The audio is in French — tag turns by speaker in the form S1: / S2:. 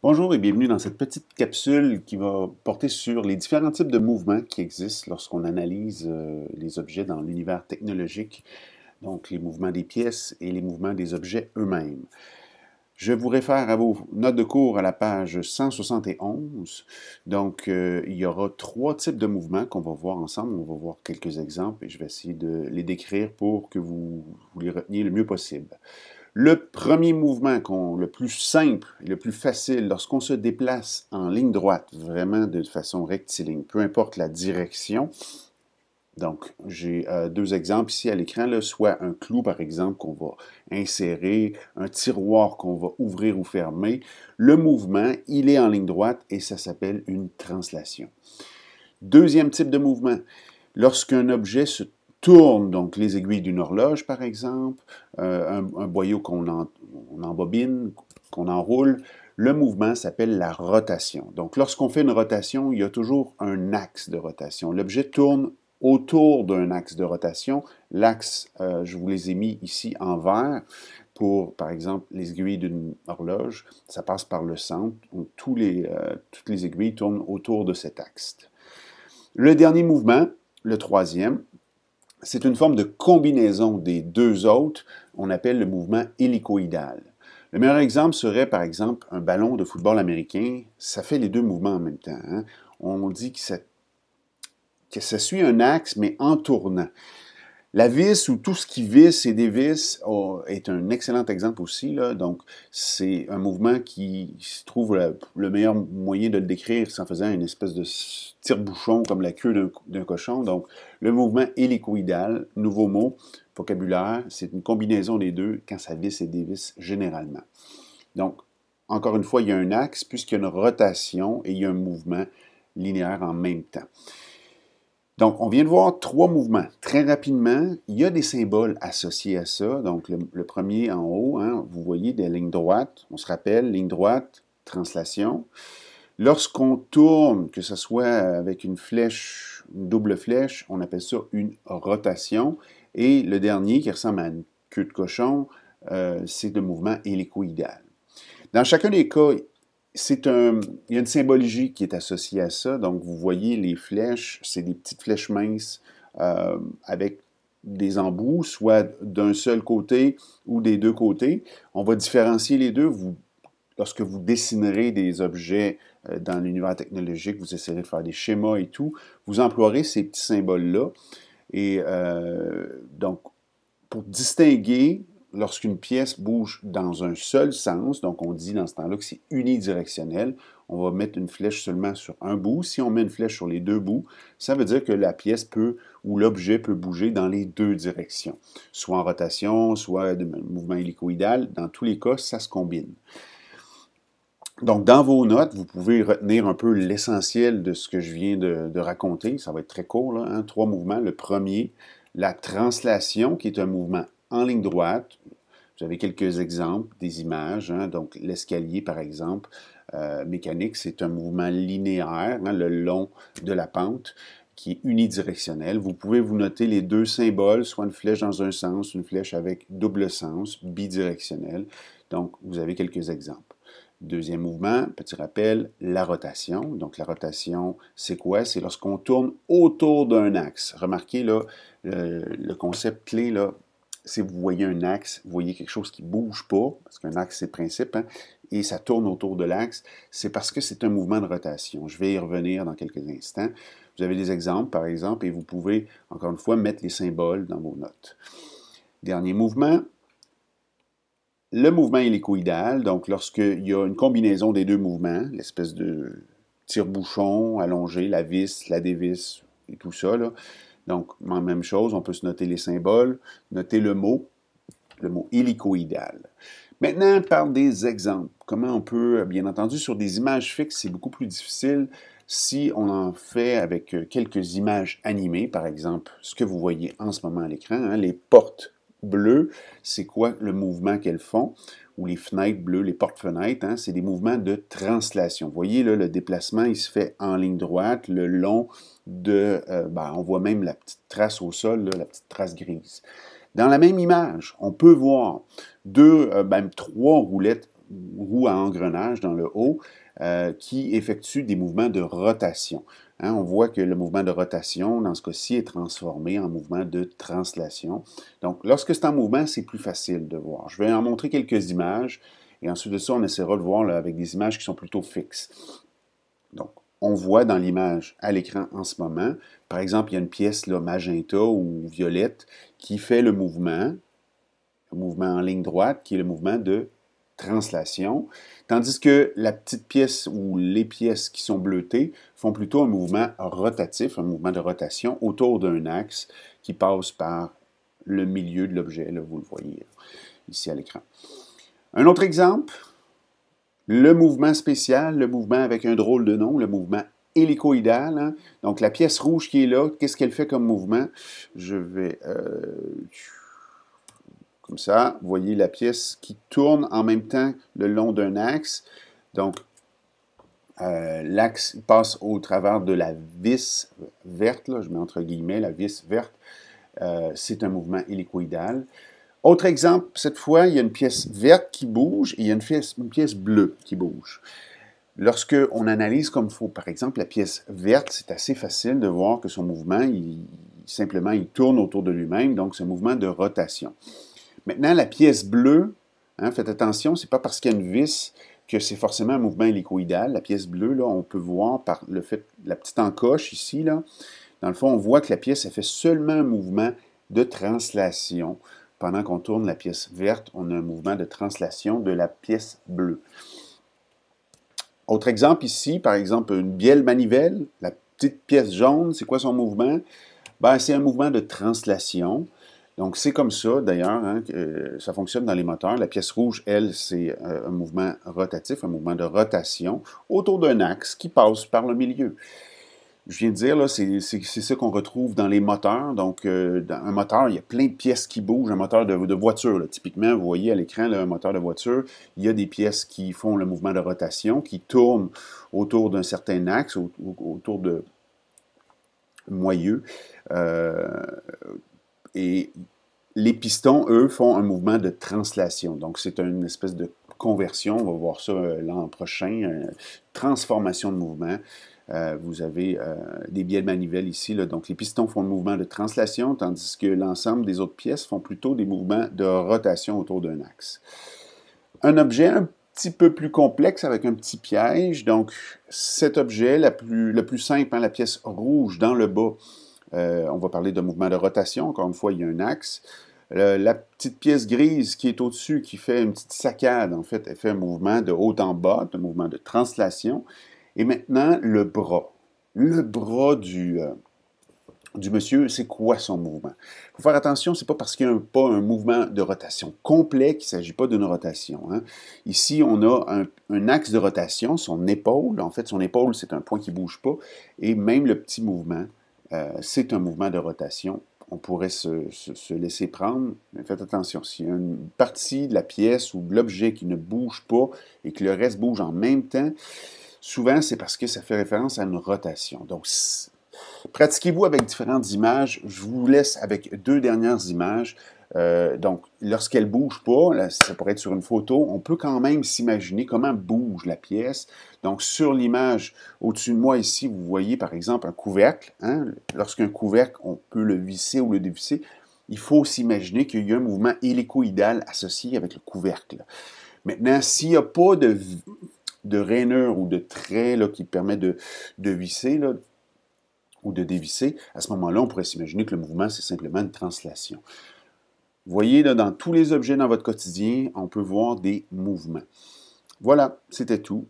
S1: Bonjour et bienvenue dans cette petite capsule qui va porter sur les différents types de mouvements qui existent lorsqu'on analyse les objets dans l'univers technologique, donc les mouvements des pièces et les mouvements des objets eux-mêmes. Je vous réfère à vos notes de cours à la page 171. Donc, il y aura trois types de mouvements qu'on va voir ensemble. On va voir quelques exemples et je vais essayer de les décrire pour que vous les reteniez le mieux possible. Le premier mouvement, le plus simple et le plus facile, lorsqu'on se déplace en ligne droite, vraiment de façon rectiligne, peu importe la direction. Donc, j'ai deux exemples ici à l'écran, soit un clou, par exemple, qu'on va insérer, un tiroir qu'on va ouvrir ou fermer. Le mouvement, il est en ligne droite et ça s'appelle une translation. Deuxième type de mouvement, lorsqu'un objet se tourne, donc les aiguilles d'une horloge, par exemple, un boyau qu'on embobine, qu'on enroule, le mouvement s'appelle la rotation. Donc, lorsqu'on fait une rotation, il y a toujours un axe de rotation. L'objet tourne autour d'un axe de rotation. L'axe, je vous les ai mis ici en vert pour, par exemple, les aiguilles d'une horloge. Ça passe par le centre. Donc, toutes les aiguilles tournent autour de cet axe. Le dernier mouvement, le troisième, c'est une forme de combinaison des deux autres. On appelle le mouvement hélicoïdal. Le meilleur exemple serait, par exemple, un ballon de football américain. Ça fait les deux mouvements en même temps. Hein? On dit que ça suit un axe, mais en tournant. La vis ou tout ce qui visse et dévisse est un excellent exemple aussi. Là. Donc, c'est un mouvement qui se trouve le meilleur moyen de le décrire, c'est en faisant une espèce de tire-bouchon comme la queue d'un cochon. Donc, le mouvement hélicoïdal, nouveau mot, vocabulaire, c'est une combinaison des deux quand ça visse et dévisse généralement. Donc, encore une fois, il y a un axe puisqu'il y a une rotation et il y a un mouvement linéaire en même temps. Donc, on vient de voir trois mouvements. Très rapidement, il y a des symboles associés à ça. Donc, le premier en haut, hein, vous voyez des lignes droites. On se rappelle, ligne droite, translation. Lorsqu'on tourne, que ce soit avec une flèche, une double flèche, on appelle ça une rotation. Et le dernier, qui ressemble à une queue de cochon, c'est le mouvement hélicoïdal. Dans chacun des cas, il y a une symbologie qui est associée à ça. Donc, vous voyez les flèches, c'est des petites flèches minces avec des embouts, soit d'un seul côté ou des deux côtés. On va différencier les deux. Lorsque vous dessinerez des objets dans l'univers technologique, vous essaierez de faire des schémas et tout, vous emploierez ces petits symboles-là. Et donc, pour distinguer lorsqu'une pièce bouge dans un seul sens, donc on dit dans ce temps-là que c'est unidirectionnel, on va mettre une flèche seulement sur un bout. Si on met une flèche sur les deux bouts, ça veut dire que la pièce peut, ou l'objet peut bouger dans les deux directions, soit en rotation, soit de mouvement hélicoïdal. Dans tous les cas, ça se combine. Donc, dans vos notes, vous pouvez retenir un peu l'essentiel de ce que je viens de raconter. Ça va être très court, là, hein? Trois mouvements. Le premier, la translation, qui est un mouvement en ligne droite. Vous avez quelques exemples, des images. Hein? Donc, l'escalier, par exemple, mécanique, c'est un mouvement linéaire, hein, le long de la pente, qui est unidirectionnel. Vous pouvez vous noter les deux symboles, soit une flèche dans un sens, une flèche avec double sens, bidirectionnel. Donc, vous avez quelques exemples. Deuxième mouvement, petit rappel, la rotation. Donc, la rotation, c'est quoi? C'est lorsqu'on tourne autour d'un axe. Remarquez, là, le concept clé, là, si vous voyez un axe, vous voyez quelque chose qui ne bouge pas, parce qu'un axe, c'est le principe, hein, et ça tourne autour de l'axe, c'est parce que c'est un mouvement de rotation. Je vais y revenir dans quelques instants. Vous avez des exemples, par exemple, et vous pouvez, encore une fois, mettre les symboles dans vos notes. Dernier mouvement, le mouvement hélicoïdal, donc lorsqu'il y a une combinaison des deux mouvements, l'espèce de tire-bouchon allongé, la vis, la dévisse et tout ça, là. Donc, même chose, on peut se noter les symboles, noter le mot hélicoïdal. Maintenant, par des exemples. Comment on peut, bien entendu, sur des images fixes, c'est beaucoup plus difficile si on en fait avec quelques images animées, par exemple, ce que vous voyez en ce moment à l'écran, hein, les portes bleues, c'est quoi le mouvement qu'elles font, ou les fenêtres bleues, les portes-fenêtres, hein, c'est des mouvements de translation. Vous voyez, là, le déplacement, il se fait en ligne droite, le long de, on voit même la petite trace au sol, là, la petite trace grise. Dans la même image, on peut voir deux, même trois roulettes roue à engrenage dans le haut qui effectue des mouvements de rotation. Hein, on voit que le mouvement de rotation, dans ce cas-ci, est transformé en mouvement de translation. Donc, lorsque c'est en mouvement, c'est plus facile de voir. Je vais en montrer quelques images, et ensuite de ça, on essaiera de voir là, avec des images qui sont plutôt fixes. Donc, on voit dans l'image à l'écran en ce moment, par exemple, il y a une pièce là, magenta ou violette qui fait le mouvement en ligne droite, qui est le mouvement de translation, tandis que la petite pièce ou les pièces qui sont bleutées font plutôt un mouvement rotatif, un mouvement de rotation autour d'un axe qui passe par le milieu de l'objet, là, vous le voyez ici à l'écran. Un autre exemple, le mouvement spécial, le mouvement avec un drôle de nom, le mouvement hélicoïdal. Hein? Donc la pièce rouge qui est là, qu'est-ce qu'elle fait comme mouvement? Je vais... comme ça, vous voyez la pièce qui tourne en même temps le long d'un axe. Donc, l'axe passe au travers de la vis verte, là, je mets entre guillemets la vis verte. C'est un mouvement hélicoïdal. Autre exemple, cette fois, il y a une pièce verte qui bouge et il y a une pièce bleue qui bouge. Lorsque on analyse comme il faut, par exemple, la pièce verte, c'est assez facile de voir que son mouvement, simplement, il tourne autour de lui-même, donc c'est un mouvement de rotation. Maintenant, la pièce bleue, hein, faites attention, c'est pas parce qu'il y a une vis que c'est forcément un mouvement hélicoïdal. La pièce bleue, là, on peut voir par le fait, la petite encoche ici, là, dans le fond, on voit que la pièce, elle fait seulement un mouvement de translation. Pendant qu'on tourne la pièce verte, on a un mouvement de translation de la pièce bleue. Autre exemple ici, par exemple, une bielle manivelle, la petite pièce jaune, c'est quoi son mouvement? Ben, c'est un mouvement de translation. Donc, c'est comme ça, d'ailleurs, hein, que ça fonctionne dans les moteurs. La pièce rouge, elle, c'est un mouvement rotatif, un mouvement de rotation autour d'un axe qui passe par le milieu. Je viens de dire, là, c'est ça qu'on retrouve dans les moteurs. Donc, dans un moteur, il y a plein de pièces qui bougent. Un moteur de voiture, là, typiquement, vous voyez à l'écran, un moteur de voiture, il y a des pièces qui font le mouvement de rotation, qui tournent autour d'un certain axe, autour de moyeu. Et les pistons, eux, font un mouvement de translation. Donc, c'est une espèce de conversion. On va voir ça l'an prochain. Transformation de mouvement. Vous avez des biais de manivelle ici. Là. Donc, les pistons font le mouvement de translation, tandis que l'ensemble des autres pièces font plutôt des mouvements de rotation autour d'un axe. Un objet un petit peu plus complexe avec un petit piège. Donc, cet objet, le plus simple, hein, la pièce rouge dans le bas, on va parler de mouvement de rotation. Encore une fois, il y a un axe. La petite pièce grise qui est au-dessus, qui fait une petite saccade, en fait, elle fait un mouvement de haut en bas, un mouvement de translation. Et maintenant, le bras. Le bras du monsieur, c'est quoi son mouvement? Il faut faire attention, c'est pas parce qu'il n'y a pas un mouvement de rotation complet qu'il ne s'agit pas d'une rotation. Hein. Ici, on a un axe de rotation, son épaule. En fait, son épaule, c'est un point qui ne bouge pas. Et même le petit mouvement, c'est un mouvement de rotation. On pourrait se laisser prendre, mais faites attention, s'il y a une partie de la pièce ou de l'objet qui ne bouge pas et que le reste bouge en même temps, souvent, c'est parce que ça fait référence à une rotation. Donc, pratiquez-vous avec différentes images. Je vous laisse avec deux dernières images. Donc, lorsqu'elle ne bouge pas, là, ça pourrait être sur une photo, on peut quand même s'imaginer comment bouge la pièce. Donc, sur l'image au-dessus de moi ici, vous voyez par exemple un couvercle. Hein? Lorsqu'un couvercle, on peut le visser ou le dévisser. Il faut s'imaginer qu'il y a un mouvement hélicoïdal associé avec le couvercle. Maintenant, s'il n'y a pas de rainure ou de trait là, qui permet de visser là, ou de dévisser, à ce moment-là, on pourrait s'imaginer que le mouvement, c'est simplement une translation. Vous voyez, là, dans tous les objets dans votre quotidien, on peut voir des mouvements. Voilà, c'était tout.